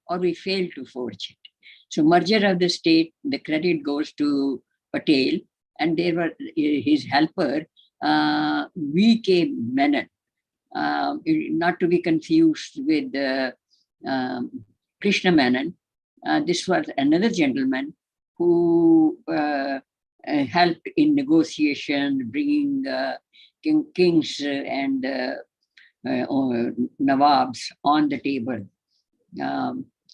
or we fail to forge it. So merger of the state, the credit goes to Patel, and there were his helper, V.K. Menon, not to be confused with Krishna Menon. This was another gentleman who helped in negotiation, bringing kings and Nawabs on the table.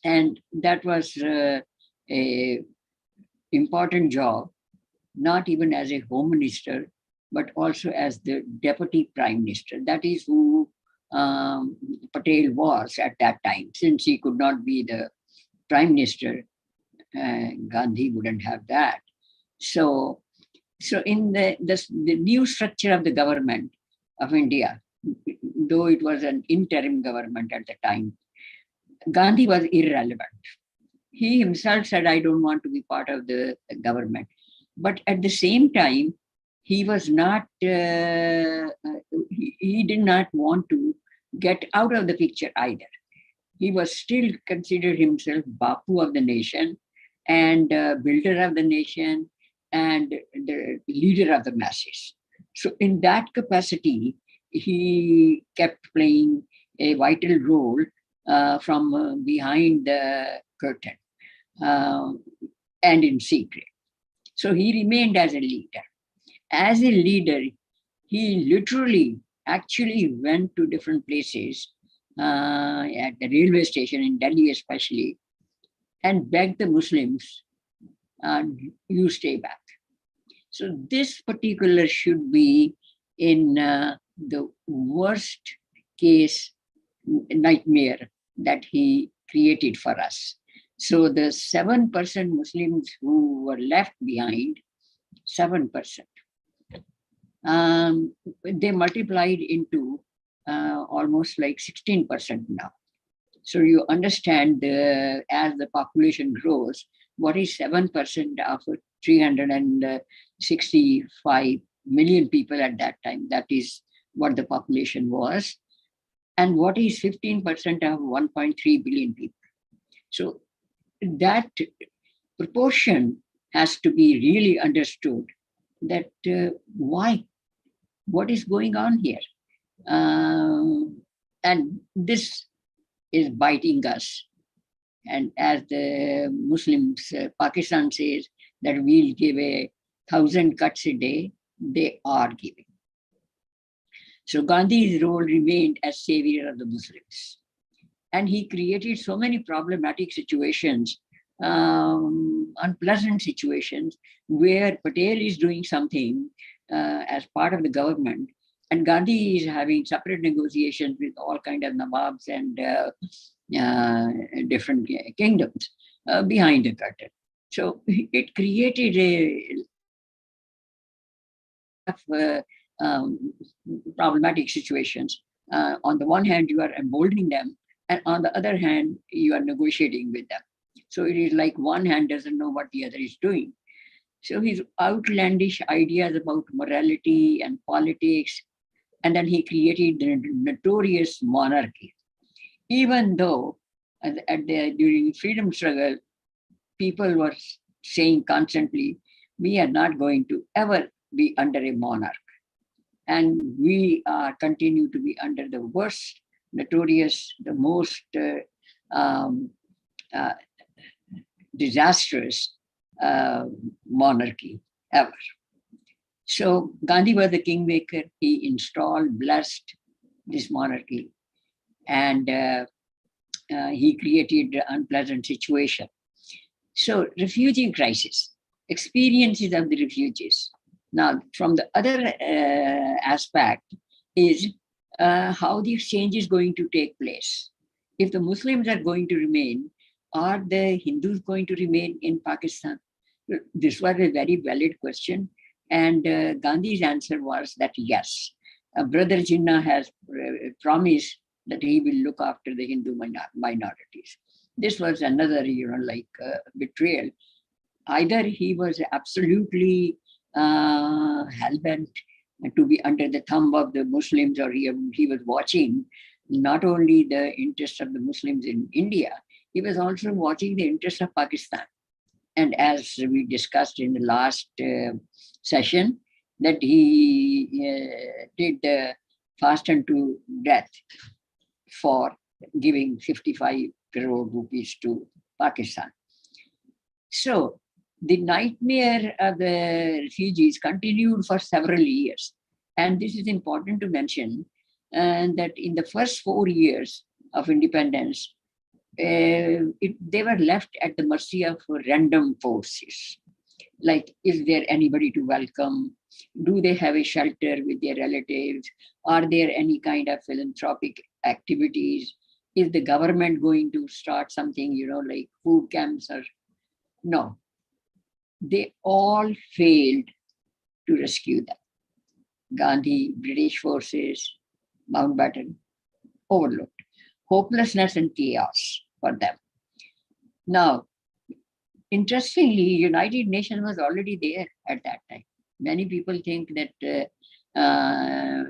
And that was a important job, not even as a home minister, but also as the deputy prime minister. That is who Patel was at that time. Since he could not be the prime minister, Gandhi wouldn't have that. So in the new structure of the government of India, though it was an interim government at the time, Gandhi was irrelevant. He himself said, I don't want to be part of the government. But at the same time, he was not, he did not want to get out of the picture either. He was still considered himself Bapu of the nation and builder of the nation and the leader of the masses. So in that capacity, he kept playing a vital role from behind the curtain and in secret. So he remained as a leader. As a leader, he literally actually went to different places at the railway station in Delhi especially, and begged the Muslims, you stay back. So this particular should be in the worst case nightmare that he created for us. So the 7% Muslims who were left behind, 7%, they multiplied into almost like 16% now. So you understand as the population grows, what is 7% of 365 million people at that time? That is what the population was. And what is 15% of 1.3 billion people? So that proportion has to be really understood, that why? What is going on here? And this is biting us. And as the Muslims, Pakistan says that we'll give 1,000 cuts a day, they are giving. So Gandhi's role remained as savior of the Muslims. And he created so many problematic situations, unpleasant situations, where Patel is doing something as part of the government, and Gandhi is having separate negotiations with all kinds of Nawabs and different kingdoms behind the curtain. So it created problematic situations. On the one hand, you are emboldening them, and on the other hand, you are negotiating with them. So it is like one hand doesn't know what the other is doing. So his outlandish ideas about morality and politics, and then he created the notorious monarchy. Even though during freedom struggle, people were saying constantly, we are not going to ever be under a monarch. And we continue to be under the worst, notorious, the most disastrous monarchy ever. So Gandhi was the kingmaker. He installed, blessed this monarchy, and he created an unpleasant situation. So refugee crisis, experiences of the refugees. Now, from the other aspect is how the exchange is going to take place. If the Muslims are going to remain, are the Hindus going to remain in Pakistan? This was a very valid question. And Gandhi's answer was that yes, Brother Jinnah has promised that he will look after the Hindu minorities. This was another, betrayal. Either he was absolutely hell-bent to be under the thumb of the Muslims, or he was watching not only the interests of the Muslims in India, he was also watching the interests of Pakistan. And as we discussed in the last session, that he did fast unto death for giving 55 crore rupees to Pakistan. So the nightmare of the refugees continued for several years. And this is important to mention that in the first 4 years of independence, they were left at the mercy of random forces. Like, is there anybody to welcome? Do they have a shelter with their relatives? Are there any kind of philanthropic activities? Is the government going to start something, like food camps? Or no, they all failed to rescue them. Gandhi, British forces, Mountbatten, overlooked. Hopelessness and chaos for them. Now, interestingly, United Nations was already there at that time. Many people think that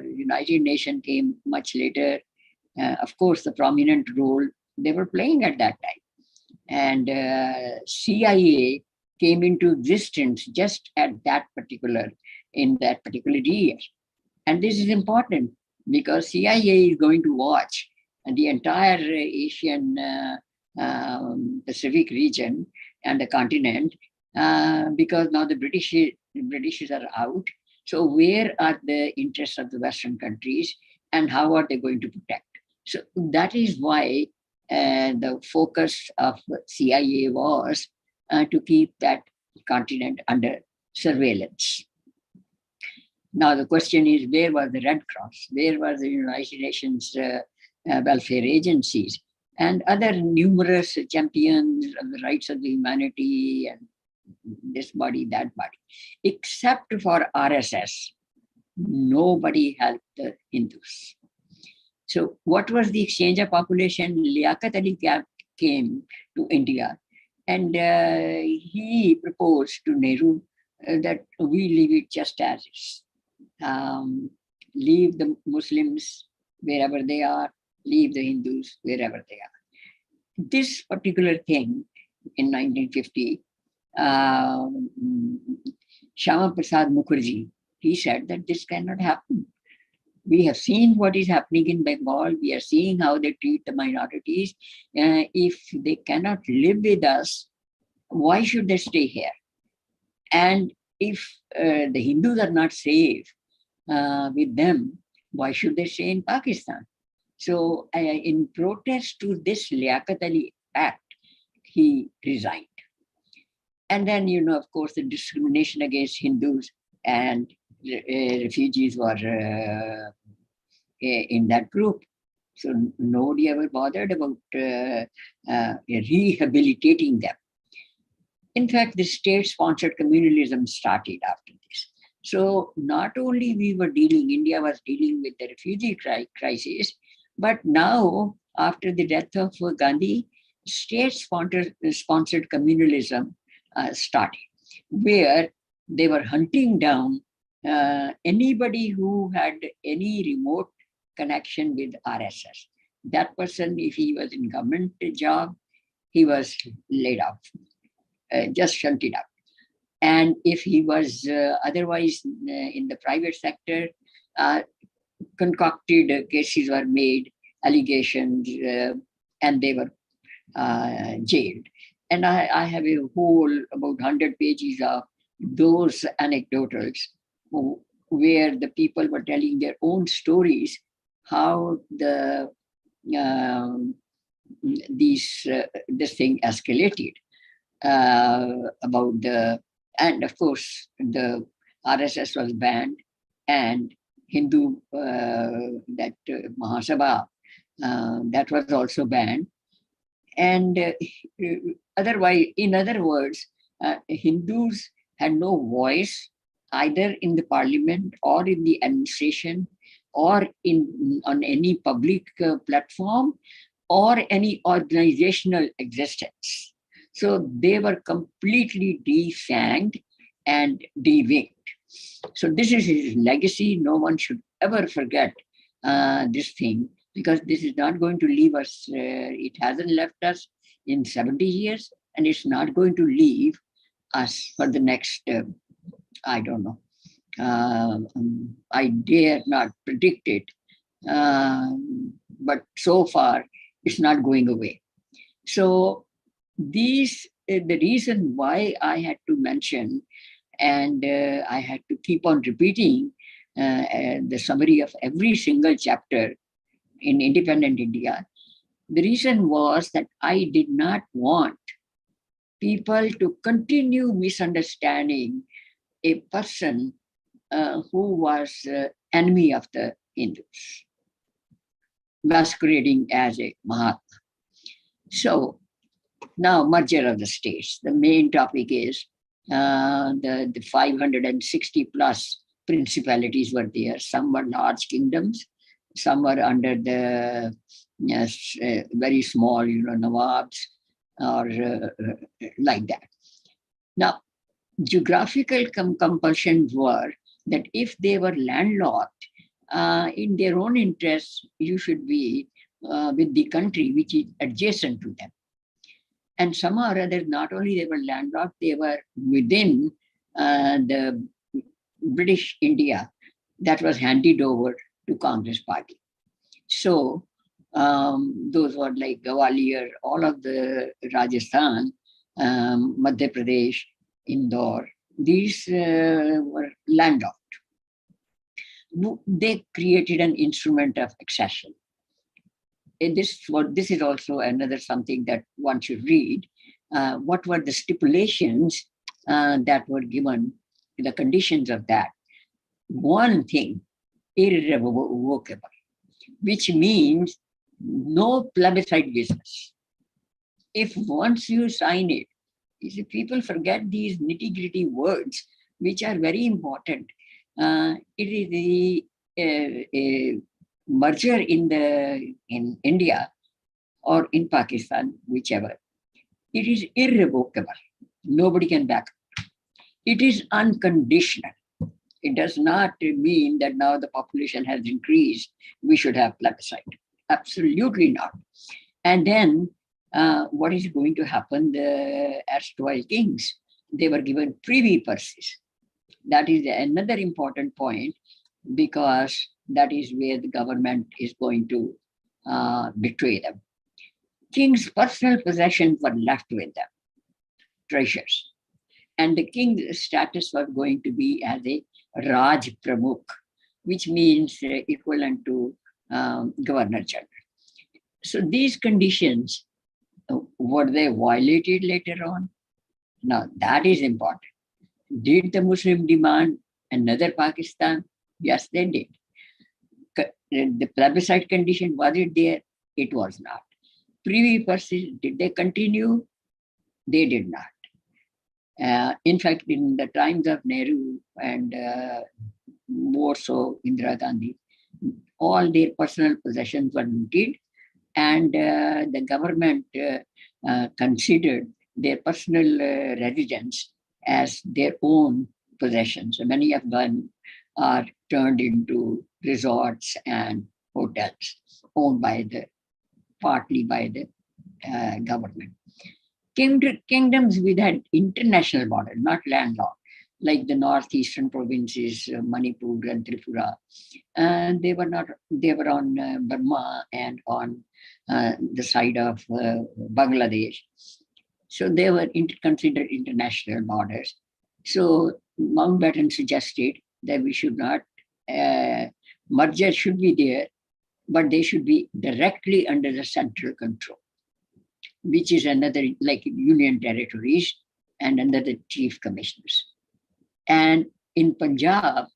United Nations came much later. Of course, the prominent role they were playing at that time. And CIA came into existence just at in that particular year. And this is important because CIA is going to watch the entire Asian Pacific region and the continent because now the British are out. So where are the interests of the Western countries and how are they going to protect? So that is why the focus of CIA was to keep that continent under surveillance. Now the question is, where was the Red Cross? Where was the United Nations welfare agencies and other numerous champions of the rights of the humanity and this body, that body? Except for RSS, nobody helped the Hindus. So what was the exchange of population? Liaquat Ali came to India and he proposed to Nehru that we leave it just as is. Leave the Muslims wherever they are, leave the Hindus wherever they are. This particular thing in 1950, Shyama Prasad Mukherjee, he said that this cannot happen. We have seen what is happening in Bengal. We are seeing how they treat the minorities. If they cannot live with us, why should they stay here? And if the Hindus are not safe with them, why should they stay in Pakistan? So in protest to this Liaquat Ali Act, he resigned. And then, of course, the discrimination against Hindus and refugees were in that group. So nobody ever bothered about rehabilitating them. In fact, the state-sponsored communalism started after this. So not only India was dealing with the refugee crisis, but now, after the death of Gandhi, state-sponsored communalism started, where they were hunting down anybody who had any remote connection with RSS. That person, if he was in government job, he was laid off, just shunted out. And if he was otherwise in the private sector, concocted cases were made, allegations, and they were jailed. And I have a whole about 100 pages of those anecdotals where the people were telling their own stories, how this thing escalated and of course the RSS was banned and Hindu Mahasabha that was also banned. And otherwise, in other words, Hindus had no voice either in the parliament or in the administration or on any public platform or any organizational existence. So they were completely defanged and de-winged. So this is his legacy. No one should ever forget this thing, because this is not going to leave us. It hasn't left us in 70 years, and it's not going to leave us for the next, I don't know. I dare not predict it, but so far it's not going away. So the reason why I had to mention, and I had to keep on repeating the summary of every single chapter in independent India, the reason was that I did not want people to continue misunderstanding a person who was enemy of the Hindus, masquerading as a Mahatma. So now merger of the states. The main topic is the 560 plus principalities were there. Some were large kingdoms, some were under the very small, nawabs or like that. Now, geographical compulsions were that if they were landlocked, in their own interests, you should be with the country which is adjacent to them. And somehow or other, not only they were landlocked, they were within the British India that was handed over to Congress party. So those were like Gwalior, all of the Rajasthan, Madhya Pradesh, Indore, these were landlocked. They created an instrument of accession. And this is also another something that one should read. What were the stipulations that were given, the conditions of that? One thing, irrevocable, which means no plebiscite business. If once you sign it, you see, people forget these nitty-gritty words, which are very important. It is a merger in India or in Pakistan, whichever. It is irrevocable. Nobody can back up. It is unconditional. It does not mean that now the population has increased, we should have plebiscite. Absolutely not. And then what is going to happen? The erstwhile kings, they were given privy purses. That is another important point, because that is where the government is going to betray them. King's personal possessions were left with them, treasures. And the king's status was going to be as a Raj Pramukh, which means equivalent to Governor General. So these conditions, were they violated later on? Now, that is important. Did the Muslim demand another Pakistan? Yes, they did. The plebiscite condition, was it there? It was not. Privy purses, did they continue? They did not. In fact, in the times of Nehru and more so Indira Gandhi, all their personal possessions were looted, and the government considered their personal residence as their own possessions. So many of them are turned into resorts and hotels owned partly by the government. Kingdoms with had international borders, not landlocked, like the northeastern provinces, Manipur and Tripura. And they were on Burma and on the side of Bangladesh. So they were considered international borders. So Mountbatten suggested that we should not, merger should be there, but they should be directly under the central control, which is another, like union territories and under the chief commissioners. And in Punjab,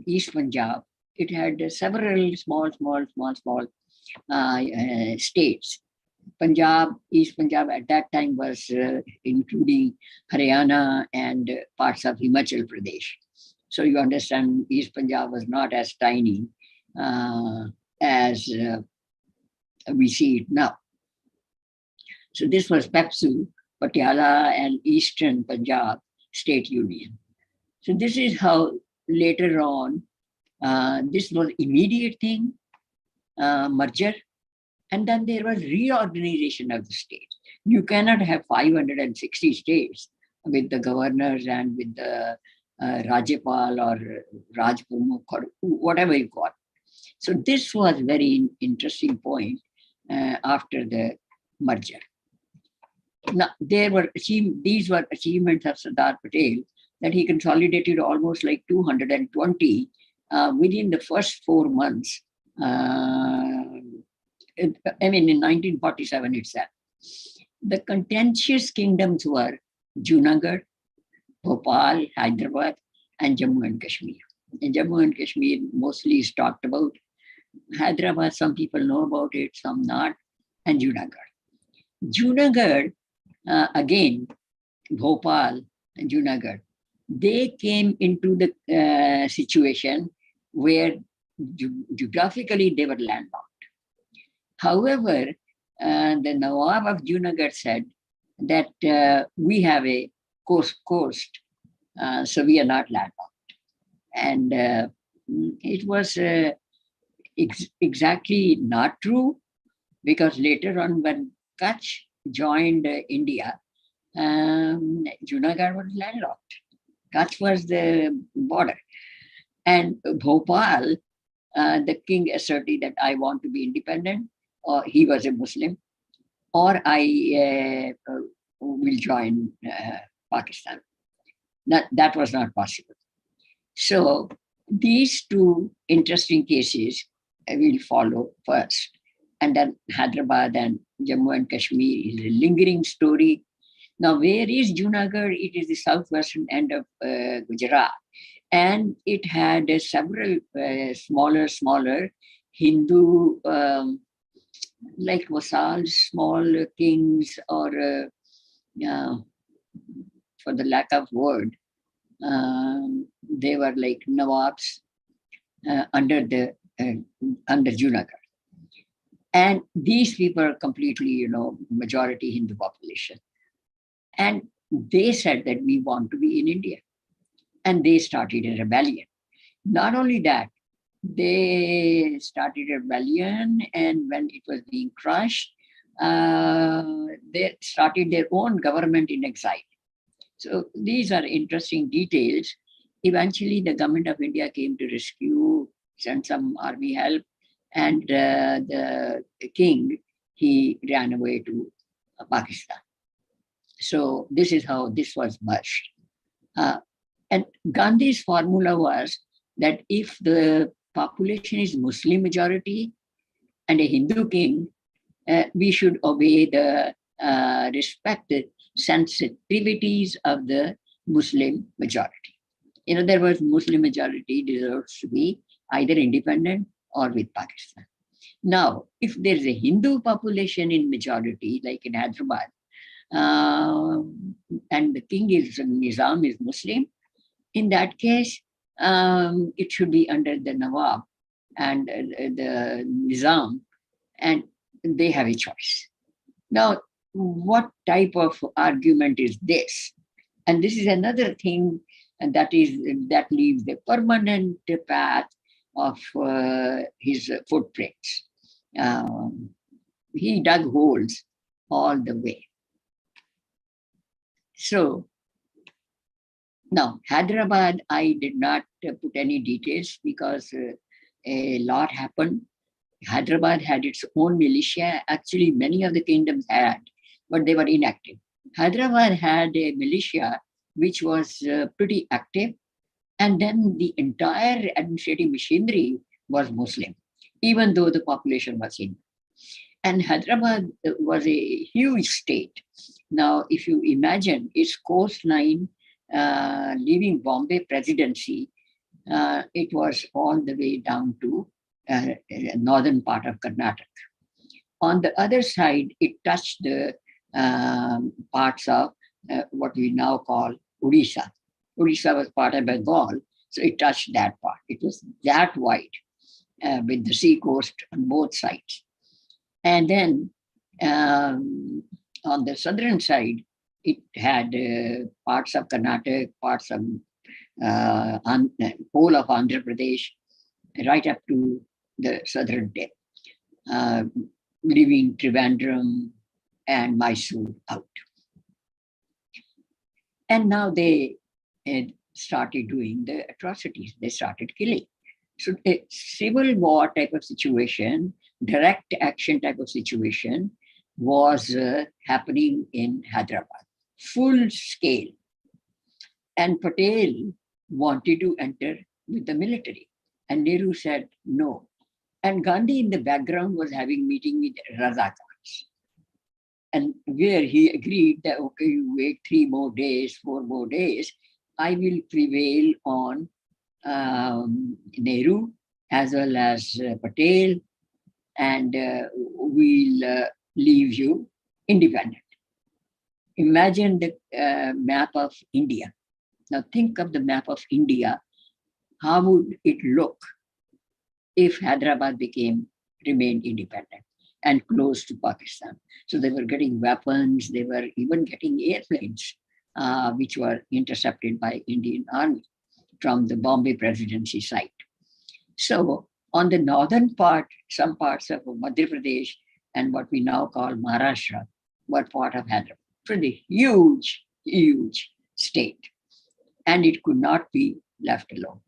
East Punjab, it had several small states. Punjab, East Punjab at that time was including Haryana and parts of Himachal Pradesh. So you understand, East Punjab was not as tiny as we see it now. So this was PEPSU, Patiala and Eastern Punjab State Union. So this is how later on, this was immediate thing. merger, and then there was reorganization of the states. You cannot have 560 states with the governors and with the Rajapal or Raj Pramukh or whatever you call. So this was very interesting point after the merger. Now, these were achievements of Sardar Patel, that he consolidated almost like 220 within the first 4 months. I mean, in 1947 itself. The contentious kingdoms were Junagadh, Bhopal, Hyderabad, and Jammu and Kashmir. In Jammu and Kashmir, mostly is talked about. Hyderabad, some people know about it, some not, and Junagadh. Junagadh, again, Bhopal and Junagadh, they came into the situation where geographically they were landlocked. However, the Nawab of Junagadh said that we have a coast, so we are not landlocked. And it was exactly not true, because later on when Kutch joined India, Junagadh was landlocked. Kutch was the border. And Bhopal, the king asserted that I want to be independent, or he was a Muslim, or I will join Pakistan. That was not possible. So these two interesting cases will follow first. And then Hyderabad and Jammu and Kashmir is a lingering story. Now, where is Junagadh? It is the southwestern end of Gujarat. And it had several smaller Hindu, like vassals, small kings, or for the lack of word, they were like Nawabs under Junagadh. And these people are completely, majority Hindu population. And they said that we want to be in India. And they started a rebellion. Not only that, they started a rebellion, and when it was being crushed, they started their own government in exile. So these are interesting details. Eventually, the government of India came to rescue, sent some army help, and the king, he ran away to Pakistan. So this is how this was merged. And Gandhi's formula was that if the population is Muslim majority and a Hindu king, we should obey the respected sensitivities of the Muslim majority. In other words, Muslim majority deserves to be either independent or with Pakistan. Now, if there is a Hindu population in majority, like in Hyderabad, and the king is Nizam is Muslim, in that case, it should be under the Nawab and the Nizam, and they have a choice. Now, what type of argument is this? And this is another thing, and that leaves the permanent path of his footprints. He dug holes all the way. So now, Hyderabad, I did not put any details because a lot happened. Hyderabad had its own militia. Actually, many of the kingdoms had, but they were inactive. Hyderabad had a militia which was pretty active, and then the entire administrative machinery was Muslim, even though the population was Hindu. And Hyderabad was a huge state. Now, if you imagine its coastline, leaving Bombay presidency, it was all the way down to northern part of Karnataka. On the other side, it touched the parts of what we now call Odisha. Odisha was part of Bengal, so it touched that part. It was that wide with the sea coast on both sides. And then on the southern side, it had parts of Karnataka, parts of whole of Andhra Pradesh, right up to the southern tip. uh, leaving Trivandrum and Mysore out. And now they started doing the atrocities. They started killing. So a civil war type of situation, direct action type of situation was happening in Hyderabad, full scale. And Patel wanted to enter with the military. And Nehru said no. And Gandhi in the background was having meeting with Razakans. And where he agreed that, okay, you wait 3 more days, 4 more days, I will prevail on Nehru as well as Patel, and we'll leave you independent. Imagine the map of India. Now think of the map of India. How would it look if Hyderabad remained independent and close to Pakistan? So they were getting weapons, they were even getting airplanes, which were intercepted by Indian Army from the Bombay Presidency site. So on the northern part, some parts of Madhya Pradesh and what we now call Maharashtra were part of Hyderabad. Pretty huge, huge state. And it could not be left alone.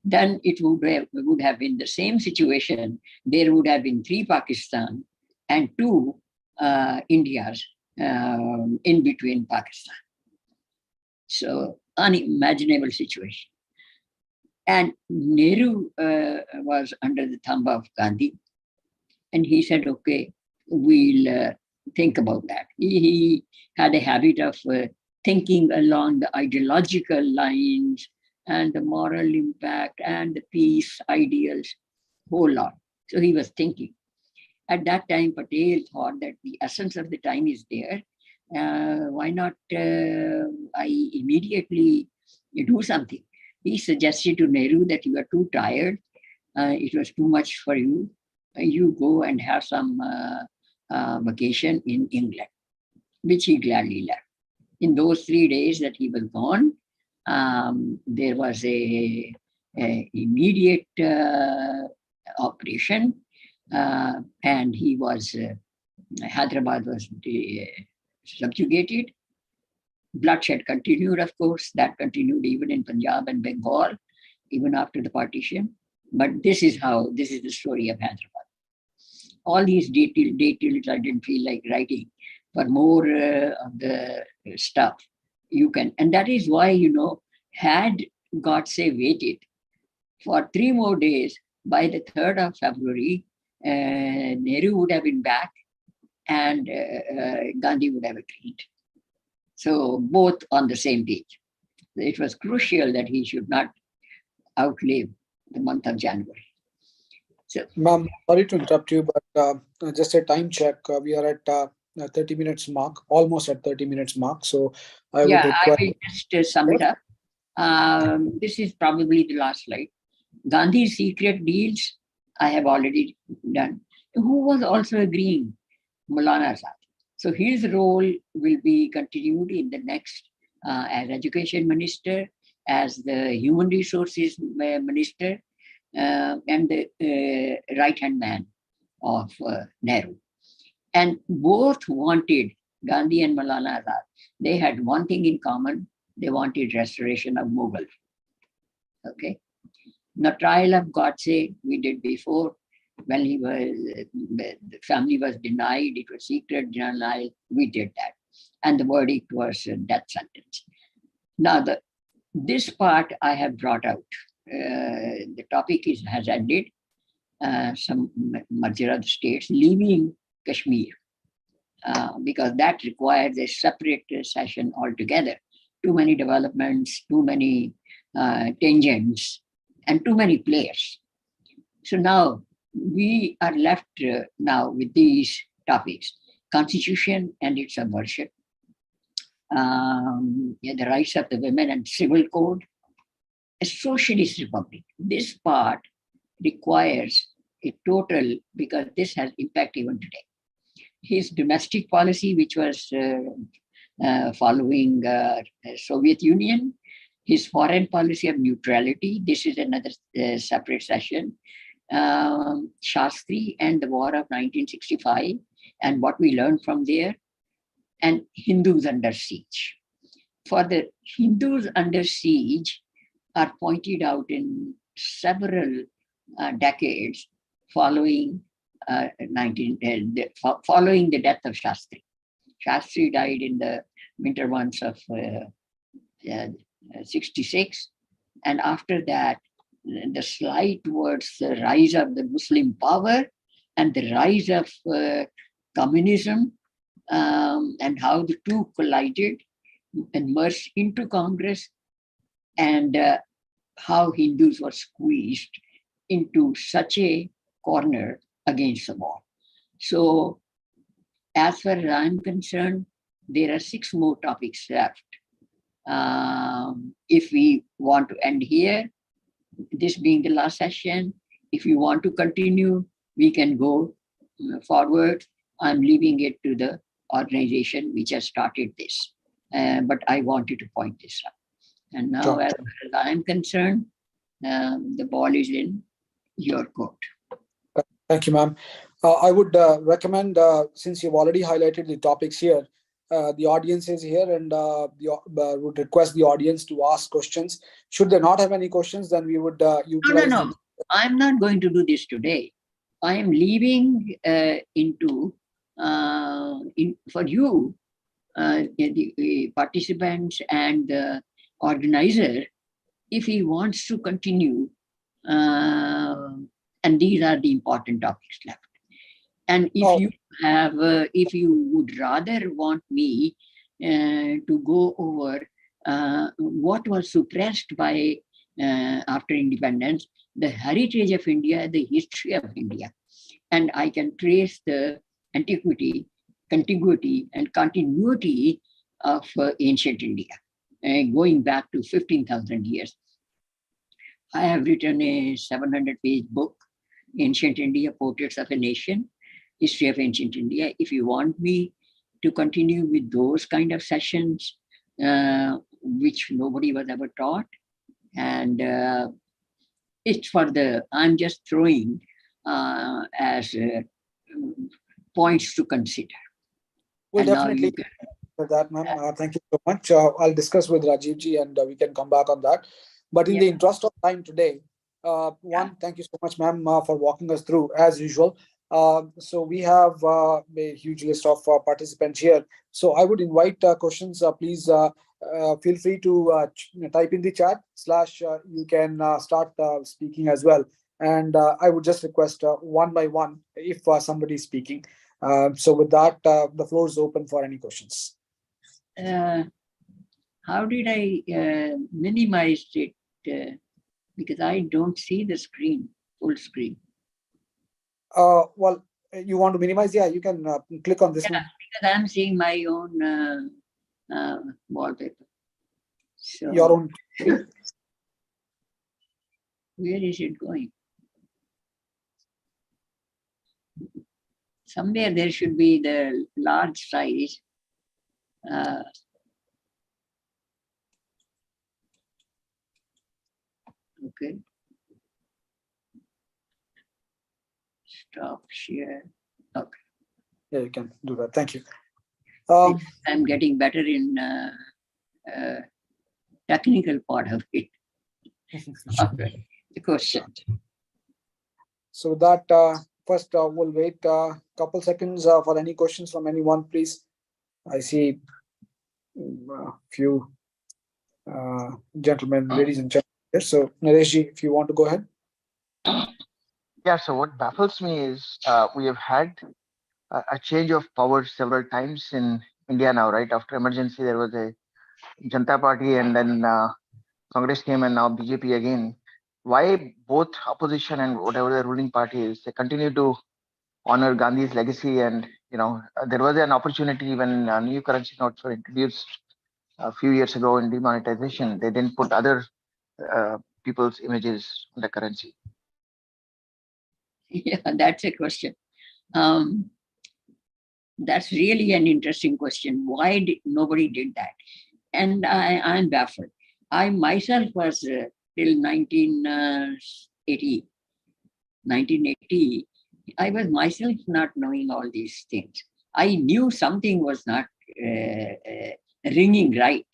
Then it would have been the same situation. There would have been 3 Pakistan and 2 Indias in between Pakistan. So unimaginable situation. And Nehru was under the thumb of Gandhi. And he said, okay, we'll think about that. He had a habit of thinking along the ideological lines and the moral impact and the peace ideals, whole lot. So he was thinking. At that time, Patel thought that the essence of the time is there. Why not I immediately do something? He suggested to Nehru that you are too tired. It was too much for you. You go and have some vacation in England, which he gladly left. In those 3 days that he was gone, there was a immediate operation, and he was Hyderabad was subjugated. Bloodshed continued, of course. That continued even in Punjab and Bengal, even after the partition. But this is the story of Hyderabad. All these details I didn't feel like writing. For more of the stuff, you can. And that is why, had Godse waited for 3 more days, by the 3rd of February, Nehru would have been back and Gandhi would have agreed. So both on the same page. It was crucial that he should not outlive the month of January. So, ma'am, sorry to interrupt you, but just a time check. We are at 30 minutes mark, almost at 30 minutes mark. So I would request. I will just sum it up. This is probably the last slide. Gandhi's secret deals, I have already done. Who was also agreeing? Maulana Azad. So his role will be continued in the next as education minister, as the human resources minister, and the right-hand man of Nehru. And both wanted, Gandhi and Maulana Azad, they had one thing in common. They wanted restoration of Mughal. Okay. The trial of Godse we did before. When the family was denied, it was secret denial, we did that. And the verdict was a death sentence. Now, this part I have brought out. The topic has ended. Some merger of the states, leaving Kashmir, because that requires a separate session altogether. Too many developments, too many tangents, and too many players. So now we are left now with these topics: Constitution and its subversion, the rights of the women and civil code, a socialist republic. This part requires a total, because this has impact even today. His domestic policy, which was following Soviet Union, his foreign policy of neutrality, this is another separate session. Shastri and the War of 1965 and what we learned from there, and Hindus under siege. For the Hindus under siege are pointed out in several decades following following the death of Shastri. Shastri died in the winter months of 66, and after that, the slide towards the rise of the Muslim power and the rise of communism, and how the two collided and merged into Congress, and how Hindus were squeezed into such a corner against the wall. So, as far as I'm concerned, there are 6 more topics left. If we want to end here, this being the last session, if you want to continue, we can go forward. I'm leaving it to the organization which has started this. But I wanted to point this out. And now, Sure. as far as I'm concerned, the ball is in your court. Thank you, ma'am. I would recommend, since you've already highlighted the topics here, the audience is here, and would request the audience to ask questions. Should they not have any questions, then we would utilize. No. I'm not going to do this today. I am leaving for you, the participants and the organizer, if he wants to continue, and these are the important topics left. And if you would rather want me to go over what was suppressed by after independence, the heritage of India, the history of India, and I can trace the antiquity, contiguity, and continuity of ancient India, going back to 15,000 years. I have written a 700-page book, Ancient India, Portraits of a Nation, History of Ancient India. If you want me to continue with those kind of sessions, which nobody was ever taught, and it's I'm just throwing as points to consider. We'll definitely for that, ma'am. Thank you so much. I'll discuss with Rajivji, and we can come back on that. But in the interest of time today, thank you so much, ma'am, for walking us through as usual. So we have a huge list of participants here. So I would invite questions. Please feel free to type in the chat / you can start speaking as well. And I would just request one by one if somebody is speaking. So with that, the floor is open for any questions. How did I minimize it? Because I don't see the screen, full screen. Well, you want to minimize? Yeah, you can click on this one. Because I'm seeing my own wallpaper. So your own. Where is it going? Somewhere there should be the large size. Okay. Stop share. Okay. Yeah, you can do that. Thank you. I'm getting better in technical part of it. Okay. The question. So with that, first we'll wait a couple seconds for any questions from anyone, please. I see a few gentlemen, ladies and gentlemen. So Nareshji, if you want to go ahead. Yeah, so what baffles me is we have had a change of power several times in India now, right? After emergency, there was a Janata Party, and then Congress came, and now BJP again. Why both opposition and whatever the ruling party is, they continue to honor Gandhi's legacy? And there was an opportunity when new currency notes were introduced a few years ago in demonetization. They didn't put other people's images on the currency. Yeah, that's a question. That's really an interesting question. Why nobody did that? And I'm baffled. I myself was till 1980 1980, I was myself not knowing all these things. I knew something was not ringing right.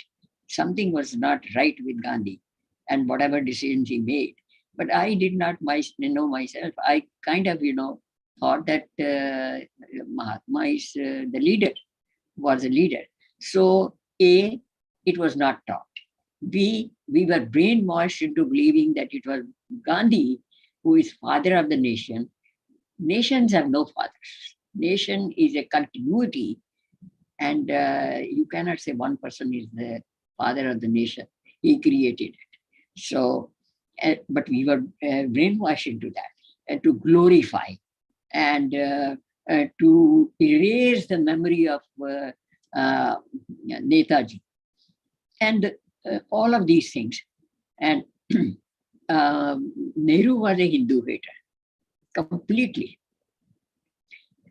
Something was not right with Gandhi and whatever decisions he made. But I did not know myself. I kind of, thought that Mahatma is the leader, was a leader. So, A, it was not taught. B, we were brainwashed into believing that it was Gandhi who is father of the nation. Nations have no fathers. Nation is a continuity, and you cannot say one person is the father of the nation. He created it. So, but we were brainwashed into that, and to glorify and to erase the memory of Netaji and all of these things. And Nehru was a Hindu hater, completely.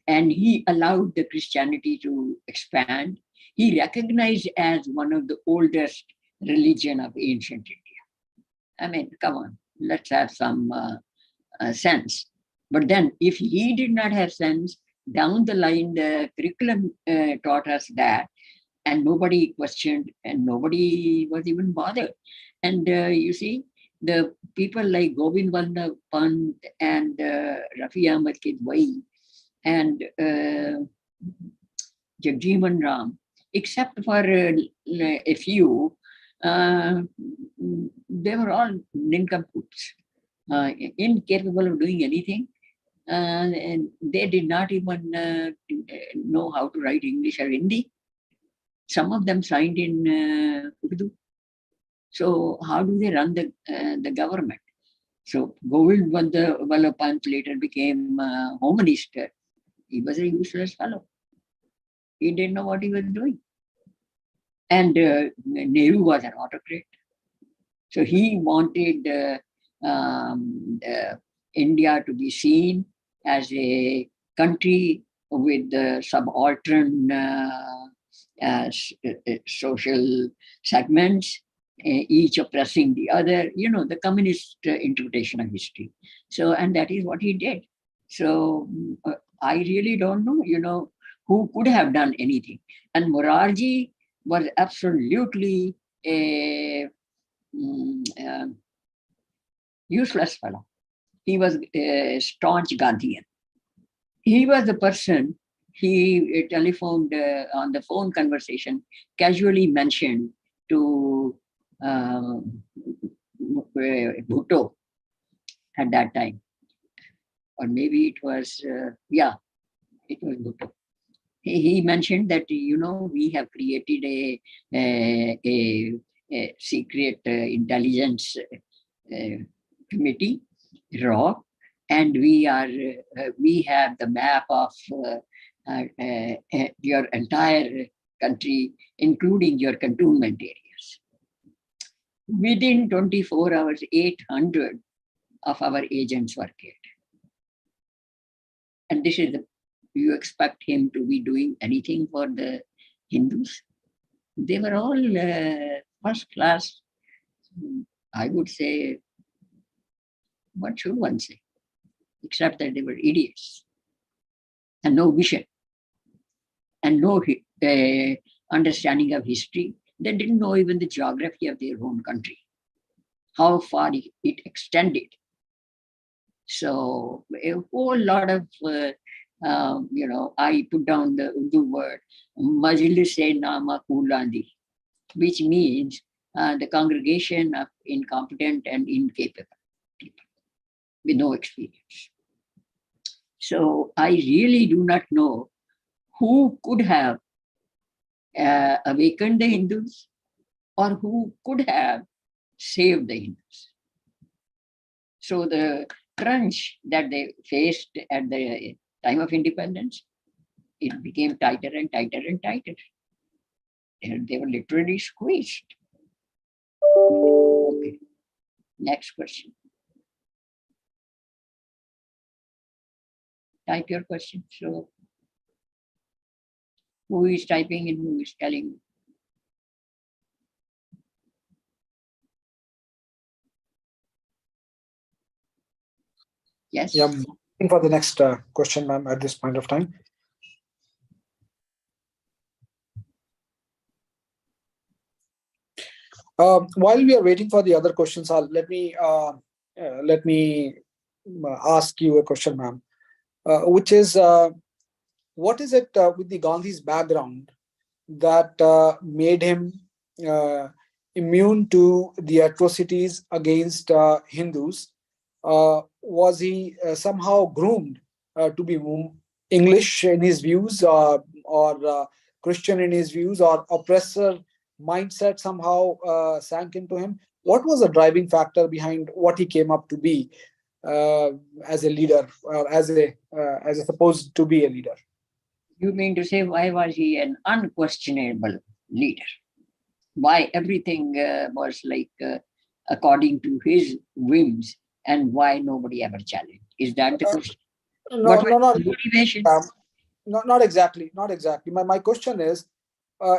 And he allowed the Christianity to expand. He recognized as one of the oldest religion of ancient India. I mean, come on, let's have some sense. But then if he did not have sense, down the line, the curriculum taught us that, and nobody questioned and nobody was even bothered. And you see, the people like Govind Vallabh Pant and Rafi Ahmad Kidwai and Jagjeevan Ram, except for a few, they were all nincompoops, incapable of doing anything. And they did not even know how to write English or Hindi. Some of them signed in Urdu. So how do they run the government? So Govind Vallabh Pant later became Home Minister. He was a useless fellow. He didn't know what he was doing. And Nehru was an autocrat. So he wanted India to be seen as a country with subaltern social segments, each oppressing the other, the communist interpretation of history. So, and that is what he did. So I really don't know, who could have done anything. And Morarji was absolutely a useless fellow. He was a staunch Gandhian. He was the person he telephoned on the phone conversation, casually mentioned to Bhutto at that time. Or maybe it was, it was Bhutto. He mentioned that, we have created a secret intelligence committee, RAW, and we have the map of your entire country, including your cantonment areas. Within 24 hours, 800 of our agents were killed. And this is you expect him to be doing anything for the Hindus? They were all first class, I would say, what should one say? Except that they were idiots and no vision and no understanding of history. They didn't know even the geography of their own country, how far it extended. So a whole lot of, I put down the Urdu word, Majlis-e-Nama Kulandi, which means the congregation of incompetent and incapable people with no experience. So I really do not know who could have awakened the Hindus or who could have saved the Hindus. So the crunch that they faced at the time of independence, it became tighter and tighter and tighter. And they were literally squeezed. Okay, next question. Type your question. So who is typing and who is telling? Yes. Yeah, I'm waiting for the next question, ma'am, at this point of time. While we are waiting for the other questions, let me ask you a question, ma'am, which is what is it with the Gandhi's background that made him uh, immune to the atrocities against Hindus? Was he somehow groomed to be English in his views, or Christian in his views, or oppressor mindset somehow sank into him? What was the driving factor behind what he came up to be uh, as a leader, or as a supposed to be a leader? You mean to say, why was he an unquestionable leader? Why everything was like according to his whims, and why nobody ever challenged? Is that the question? No, What was no, not the motivation? not exactly, not exactly. My question is,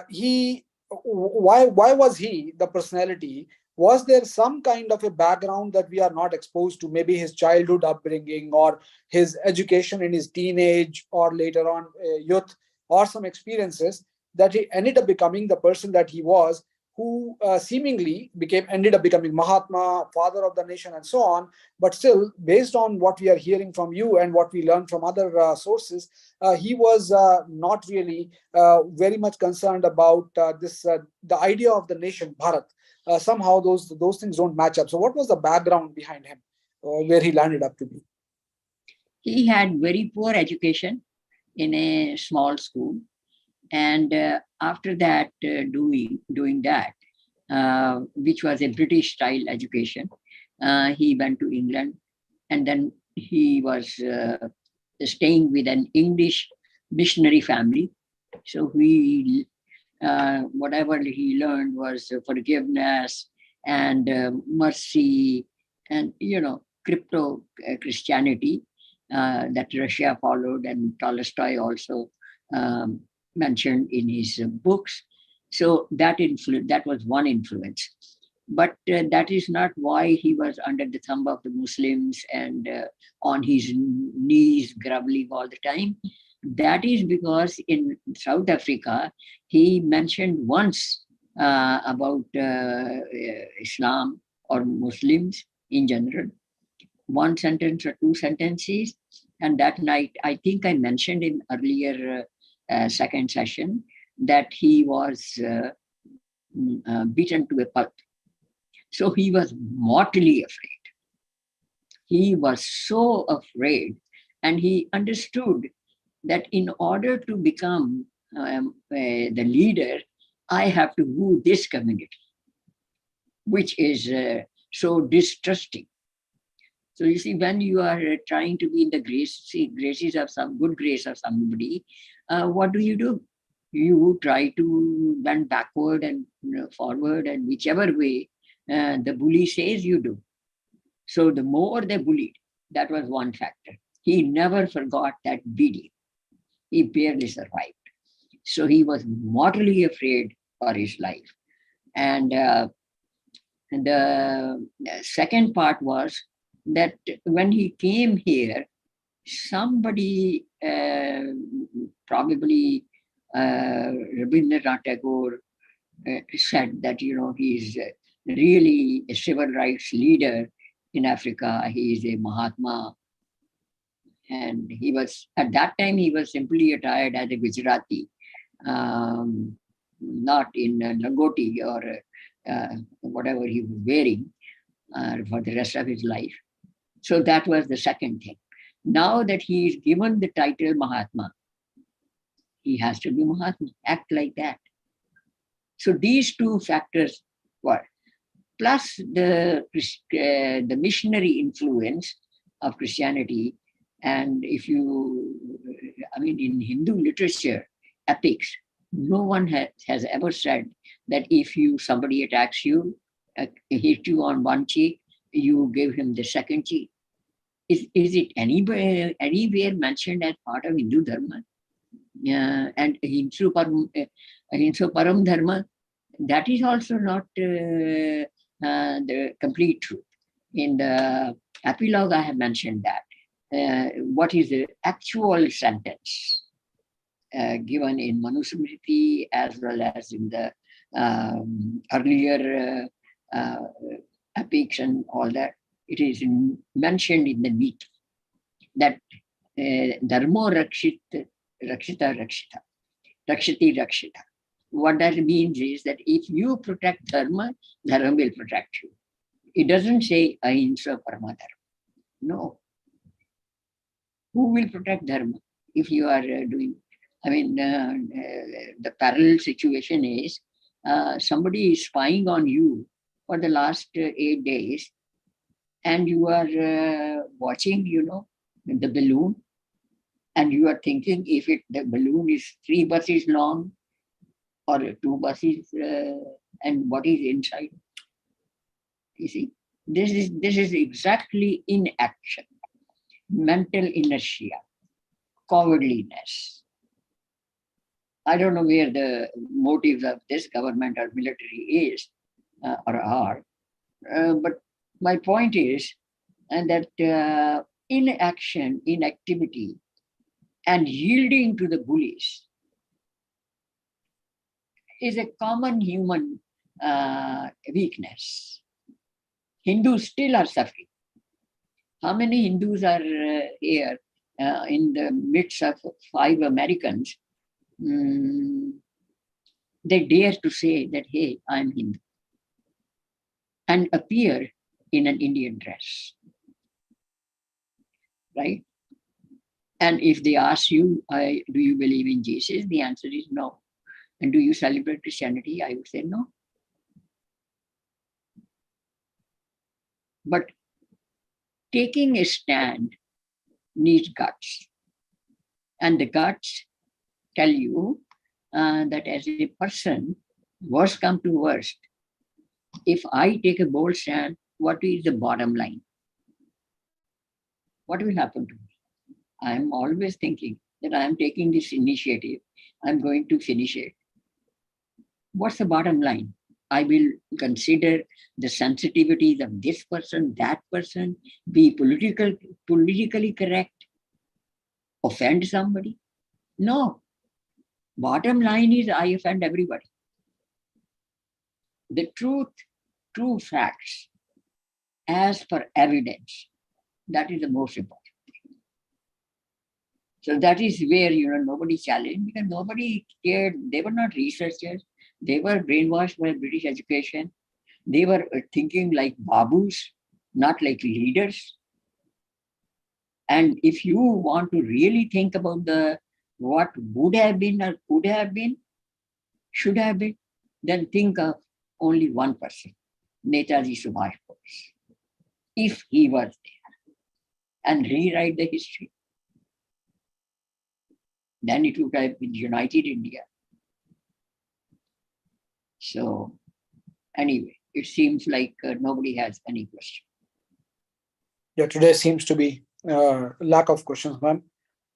he why was he the personality? Was there some kind of a background that we are not exposed to? Maybe his childhood upbringing, or his education in his teenage, or later on youth, or some experiences that he ended up becoming the person that he was, who seemingly became ended up becoming Mahatma, father of the nation, and so on. But still, based on what we are hearing from you and what we learned from other sources, he was not really very much concerned about this the idea of the nation Bharat. Somehow those things don't match up. So what was the background behind him, where he landed up to be? He had very poor education in a small school, and after that, doing that, which was a British style education, he went to England, and then he was staying with an English missionary family. So he, whatever he learned was forgiveness and mercy, and crypto Christianity that Russia followed, and Tolstoy also um, mentioned in his books. So that was one influence, but that is not why he was under the thumb of the Muslims and on his knees groveling all the time. That is because in South Africa, he mentioned once about Islam or Muslims in general, one sentence or two sentences. And that night, I think I mentioned in earlier second session that he was beaten to a pulp. So he was mortally afraid. He was so afraid, and he understood that in order to become the leader, I have to woo this community, which is so distrusting. So you see, when you are trying to be in the graces of some good grace of somebody, what do? You try to bend backward and forward, and whichever way the bully says you do. So the more they bullied, that was one factor. He never forgot that beating. He barely survived. So he was mortally afraid for his life. And the second part was that when he came here, somebody, probably Rabindranath Tagore, said that he is really a civil rights leader in Africa. He is a Mahatma, and he was at that time he was simply attired as a Gujarati, not in langoti or whatever he was wearing for the rest of his life. So that was the second thing. Now that he is given the title Mahatma, he has to be Mahatma, act like that. So these two factors were, plus the missionary influence of Christianity. And if you, I mean, in Hindu literature, epics, no one has ever said that if somebody attacks you, hit you on one cheek, you give him the second cheek. Is it anywhere mentioned as part of Hindu Dharma? And Hinsu Param Dharma, that is also not the complete truth. In the epilogue, I have mentioned that what is the actual sentence given in Manusmriti as well as in the earlier epics and all that. It is mentioned in the Niti that dharmo rakshita rakshita, rakshati rakshita. What that means is that if you protect dharma, dharma will protect you. It doesn't say ahimsa parama dharma. No. Who will protect dharma if you are doing? I mean, the parallel situation is somebody is spying on you for the last 8 days, and you are watching, the balloon, and you are thinking if the balloon is 3 buses long or 2 buses, and what is inside. You see, this is exactly inaction, mental inertia, cowardliness. I don't know where the motives of this government or military is or are, but my point is that inaction, inactivity, and yielding to the bullies is a common human weakness. Hindus still are suffering. How many Hindus are here in the midst of 5 Americans? They dare to say that, hey, I'm Hindu, and appear in an Indian dress, right? And if they ask you, do you believe in Jesus? The answer is no. And do you celebrate Christianity? I would say no. But taking a stand needs guts. And the guts tell you that as a person, worst come to worst, if I take a bold stand, what is the bottom line? What will happen to me? I am always thinking that I am taking this initiative, I'm going to finish it. What's the bottom line? I will consider the sensitivities of this person, that person, be politically correct, offend somebody. No. Bottom line is I offend everybody. The truth, true facts, as per evidence, that is the most important. So that is where, nobody challenged, because nobody cared. They were not researchers. They were brainwashed by British education. They were thinking like babus, not like leaders. And if you want to really think about what would have been or could have been, should have been, then think of only one person, Netaji Subhash Bose. If he was there, and rewrite the history, then it would have been united India. So anyway, it seems like nobody has any question. Yeah, today seems to be lack of questions, ma'am.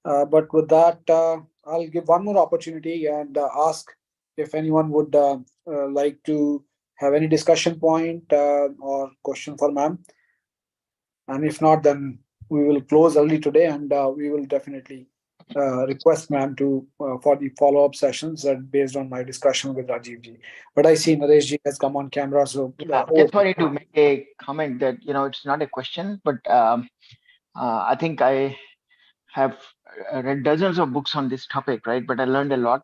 But with that, I'll give one more opportunity and ask if anyone would like to have any discussion point or question for ma'am. And if not, then we will close early today, and we will definitely request ma'am to for the follow-up sessions based on my discussion with Rajiv ji. But I see Naresh ji has come on camera, so Just wanted to make a comment that it's not a question, but I think I have read dozens of books on this topic, right? But I learned a lot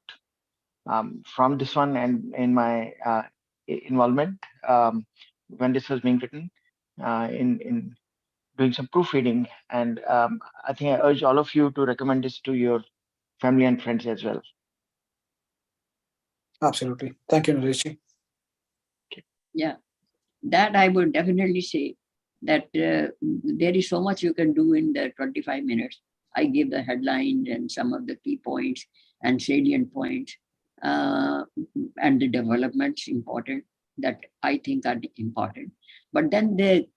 from this one and in my involvement when this was being written in doing some proofreading. And I think I urge all of you to recommend this to your family and friends as well. Absolutely. Thank you, Naresh ji. Yeah, that I would definitely say that there is so much you can do in the 25 minutes. I give the headlines and some of the key points and salient points and the developments important that I think are important. But then the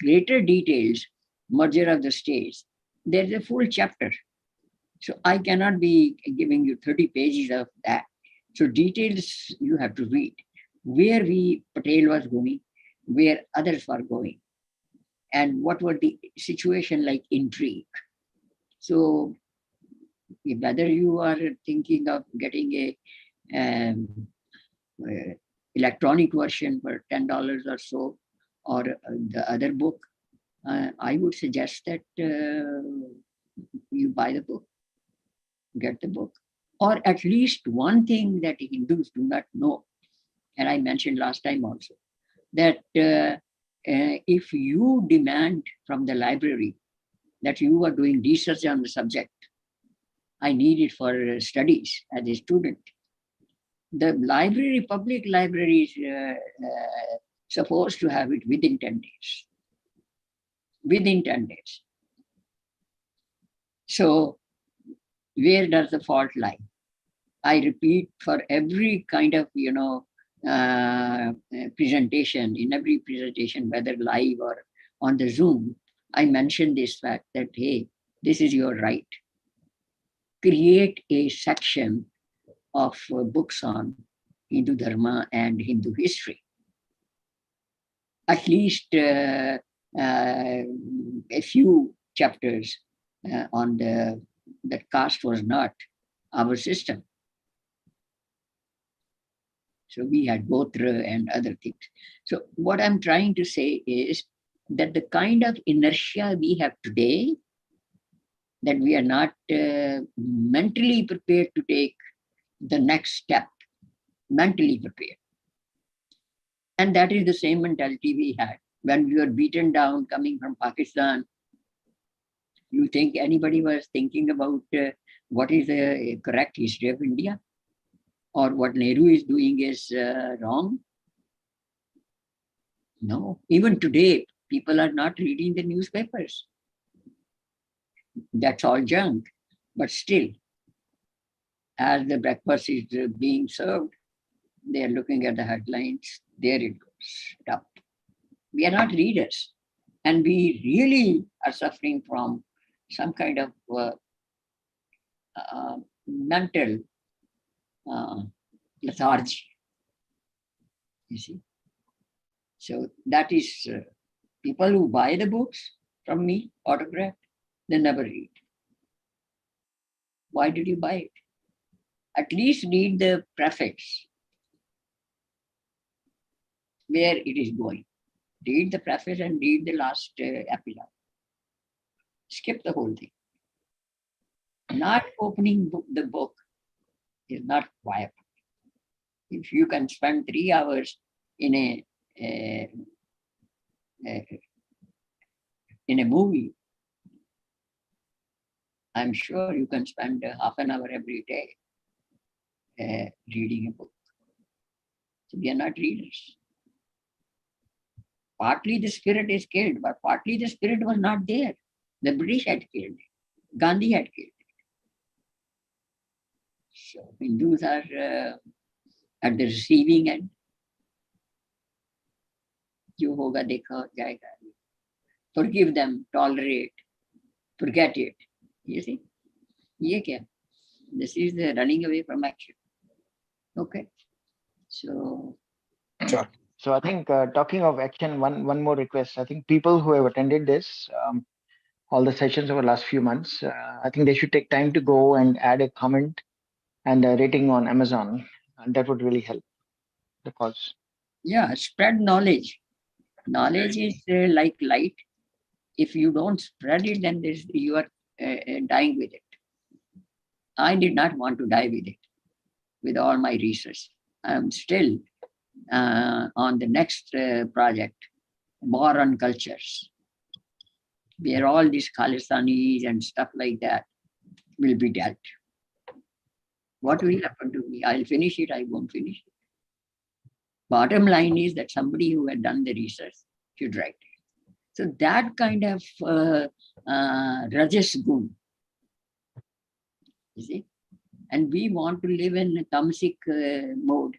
greater details, merger of the states, there's a full chapter. So I cannot be giving you 30 pages of that. So details you have to read. Where Patel was going, where others were going, and what were the situation like intrigue. So whether you are thinking of getting a electronic version for $10 or so, or the other book, I would suggest that you buy the book, get the book. Or at least one thing that Hindus do not know, and I mentioned last time also, that if you demand from the library that you are doing research on the subject, I need it for studies as a student. The library, public library is supposed to have it within 10 days. Within 10 days. So where does the fault lie? I repeat, for every kind of, presentation, in every presentation, whether live or on the Zoom, I mention this fact that, hey, this is your right. Create a section of books on Hindu Dharma and Hindu history. At least a few chapters on that caste was not our system. So we had Gotra and other things. So what I'm trying to say is that the kind of inertia we have today, that we are not mentally prepared to take the next step, mentally prepared. And that is the same mentality we had when we were beaten down coming from Pakistan. You think anybody was thinking about what is the correct history of India? Or what Nehru is doing is wrong? No. Even today, people are not reading the newspapers. That's all junk. But still, as the breakfast is being served, they are looking at the headlines. There it goes, up. We are not readers. And we really are suffering from some kind of mental lethargy. You see? So that is people who buy the books from me, autographed, they never read. Why did you buy it? At least read the preface, where it is going. Read the preface and read the last epilogue. Skip the whole thing. Not opening the book is not viable. If you can spend 3 hours in a movie, I'm sure you can spend half an hour every day reading a book. So we are not readers. Partly the spirit is killed, but partly the spirit was not there. The British had killed it. Gandhi had killed it. So Hindus are at the receiving end. जो होगा देखा जाएगा. Forgive them, tolerate, forget it. You see? ये क्या? This is the running away from action. Okay. So. Sure. So I think talking of action, one more request. I think people who have attended this, all the sessions over the last few months, I think they should take time to go and add a comment and a rating on Amazon. And that would really help the cause. Yeah, spread knowledge. Knowledge is like light. If you don't spread it, then you are dying with it. I did not want to die with it, with all my research. I'm still on the next project, War on Cultures, where all these Khalistanis and stuff like that will be dealt. What will happen to me? I'll finish it, I won't finish it. Bottom line is that somebody who had done the research should write it. So that kind of rajas gun, you see, and we want to live in a tamasic mode.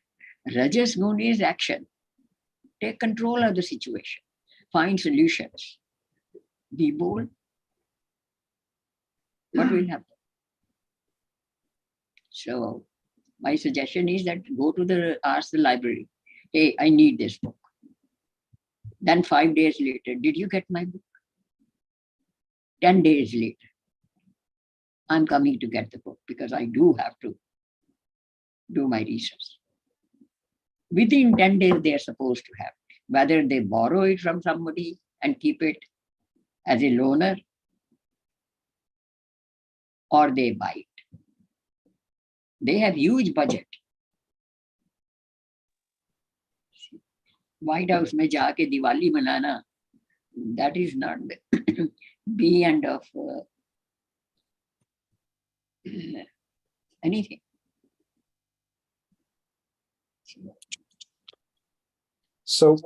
Rajas gun is action. Take control of the situation. Find solutions. Be bold. What will happen? So my suggestion is that ask the library, hey, I need this book. Then 5 days later, did you get my book? 10 days later, I'm coming to get the book because I do have to do my research. Within 10 days, they are supposed to have it. Whether they borrow it from somebody and keep it as a loaner, or they buy it. They have huge budget. White House में जाके दिवाली मनाना, that is not the be end of anything. So,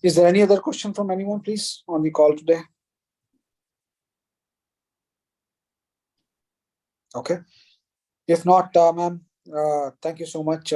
is there any other question from anyone, please, on the call today? Okay. If not, ma'am, thank you so much.